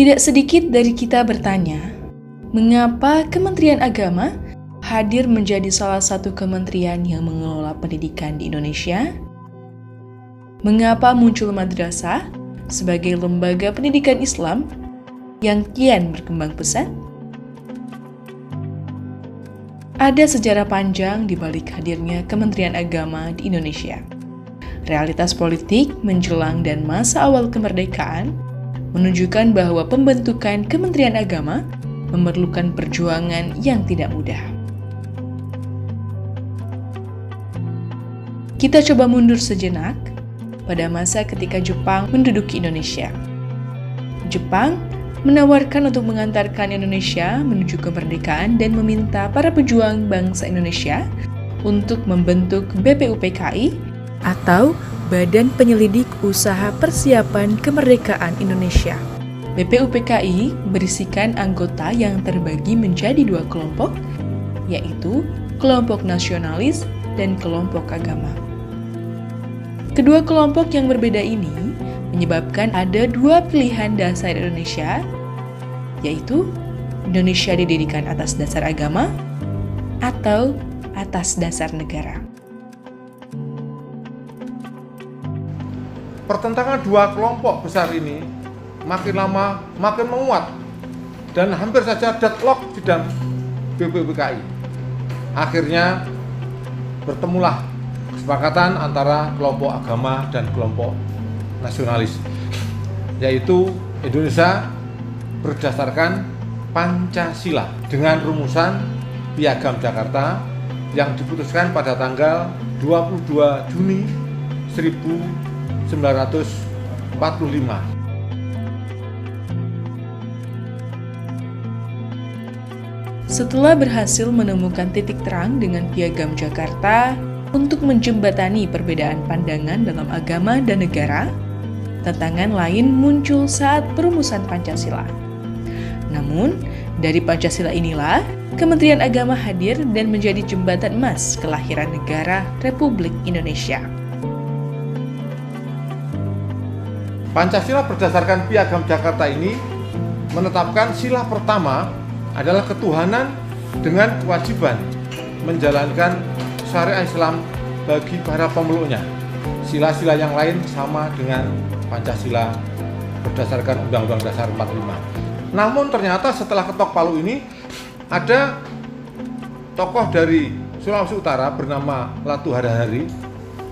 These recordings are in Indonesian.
Tidak sedikit dari kita bertanya, mengapa Kementerian Agama hadir menjadi salah satu kementerian yang mengelola pendidikan di Indonesia? Mengapa muncul madrasah sebagai lembaga pendidikan Islam yang kian berkembang pesat? Ada sejarah panjang di balik hadirnya Kementerian Agama di Indonesia. Realitas politik menjelang dan masa awal kemerdekaan menunjukkan bahwa pembentukan Kementerian Agama memerlukan perjuangan yang tidak mudah. Kita coba mundur sejenak pada masa ketika Jepang menduduki Indonesia. Jepang menawarkan untuk mengantarkan Indonesia menuju kemerdekaan dan meminta para pejuang bangsa Indonesia untuk membentuk BPUPKI atau Badan Penyelidik Usaha Persiapan Kemerdekaan Indonesia. BPUPKI berisikan anggota yang terbagi menjadi dua kelompok, yaitu kelompok nasionalis dan kelompok agama. Kedua kelompok yang berbeda ini menyebabkan ada dua pilihan dasar Indonesia, yaitu Indonesia didirikan atas dasar agama atau atas dasar negara. Pertentangan dua kelompok besar ini makin lama makin menguat dan hampir saja deadlock di dalam BPUPKI. Akhirnya bertemulah kesepakatan antara kelompok agama dan kelompok nasionalis, yaitu Indonesia berdasarkan Pancasila dengan rumusan Piagam Jakarta yang diputuskan pada tanggal 22 Juni 1945. Setelah berhasil menemukan titik terang dengan Piagam Jakarta untuk menjembatani perbedaan pandangan dalam agama dan negara, tantangan lain muncul saat perumusan Pancasila. Namun, dari Pancasila inilah Kementerian Agama hadir dan menjadi jembatan emas kelahiran negara Republik Indonesia. Pancasila berdasarkan Piagam Jakarta ini menetapkan sila pertama adalah ketuhanan dengan kewajiban menjalankan syariat Islam bagi para pemeluknya. Sila-sila yang lain sama dengan Pancasila berdasarkan Undang-Undang Dasar 45. Namun ternyata setelah ketok palu ini ada tokoh dari Sulawesi Utara bernama Latu Harahari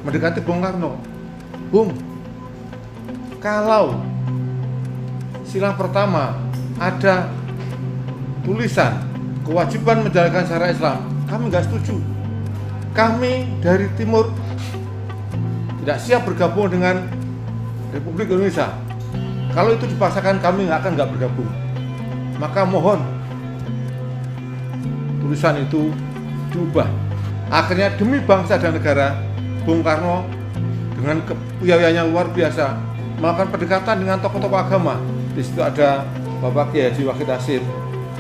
mendekati Bung Karno. Bung, kalau sila pertama ada tulisan kewajiban menjalankan syariat Islam, kami nggak setuju. Kami dari timur tidak siap bergabung dengan Republik Indonesia. Kalau itu dipaksakan, kami nggak bergabung. Maka mohon tulisan itu diubah. Akhirnya demi bangsa dan negara, Bung Karno dengan kepiawaiannya luar biasa melakukan pendekatan dengan tokoh-tokoh agama. Di situ ada Bapak Kiai Haji Wahid Hasyim,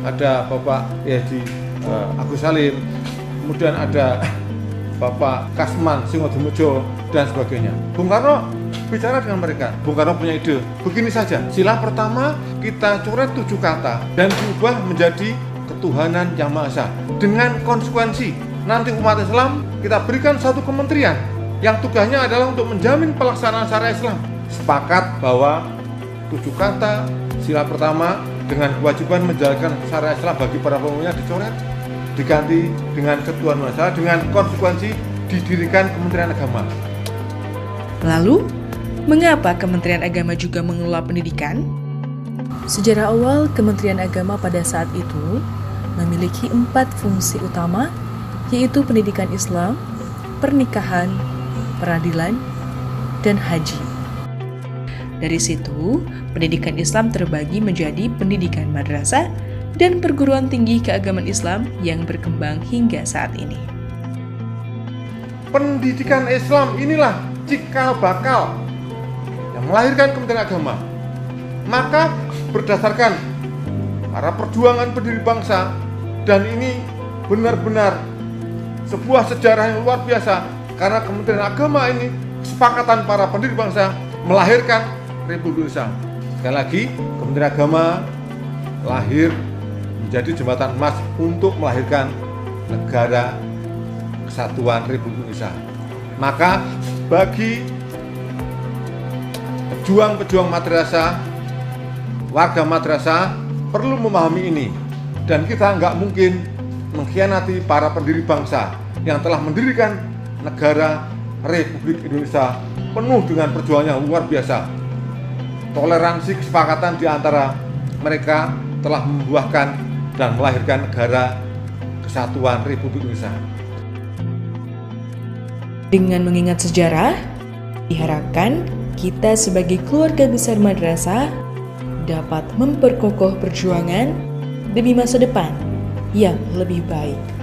ada Bapak Kiai Haji Agus Salim, kemudian ada Bapak Kasman Singodomujo dan sebagainya. Bung Karno bicara dengan mereka. Bung Karno punya ide, begini saja, sila pertama kita coret 7 kata dan diubah menjadi ketuhanan yang Maha Esa. Dengan konsekuensi, nanti umat Islam kita berikan satu kementerian yang tugasnya adalah untuk menjamin pelaksanaan syariat Islam. Sepakat bahwa 7 kata sila pertama dengan kewajiban menjalankan syariat Islam bagi para pemeluknya dicoret, diganti dengan ketuhanan Maha Esa, dengan konsekuensi didirikan Kementerian Agama. Lalu, mengapa Kementerian Agama juga mengelola pendidikan? Sejarah awal Kementerian Agama pada saat itu memiliki 4 fungsi utama, yaitu pendidikan Islam, pernikahan, peradilan, dan haji. Dari situ, pendidikan Islam terbagi menjadi pendidikan madrasah dan perguruan tinggi keagamaan Islam yang berkembang hingga saat ini. Pendidikan Islam inilah cikal bakal yang melahirkan Kementerian Agama. Maka berdasarkan para perjuangan pendiri bangsa, dan ini benar-benar sebuah sejarah yang luar biasa, karena Kementerian Agama ini kesepakatan para pendiri bangsa melahirkan Republik Indonesia. Sekali lagi, Kementerian Agama lahir menjadi jembatan emas untuk melahirkan negara kesatuan Republik Indonesia. Maka bagi pejuang-pejuang madrasah, warga madrasah perlu memahami ini, dan kita nggak mungkin mengkhianati para pendiri bangsa yang telah mendirikan negara Republik Indonesia penuh dengan perjuangan yang luar biasa. Toleransi kesepakatan di antara mereka telah membuahkan dan melahirkan negara kesatuan Republik Indonesia. Dengan mengingat sejarah, diharapkan kita sebagai keluarga besar madrasah dapat memperkokoh perjuangan demi masa depan yang lebih baik.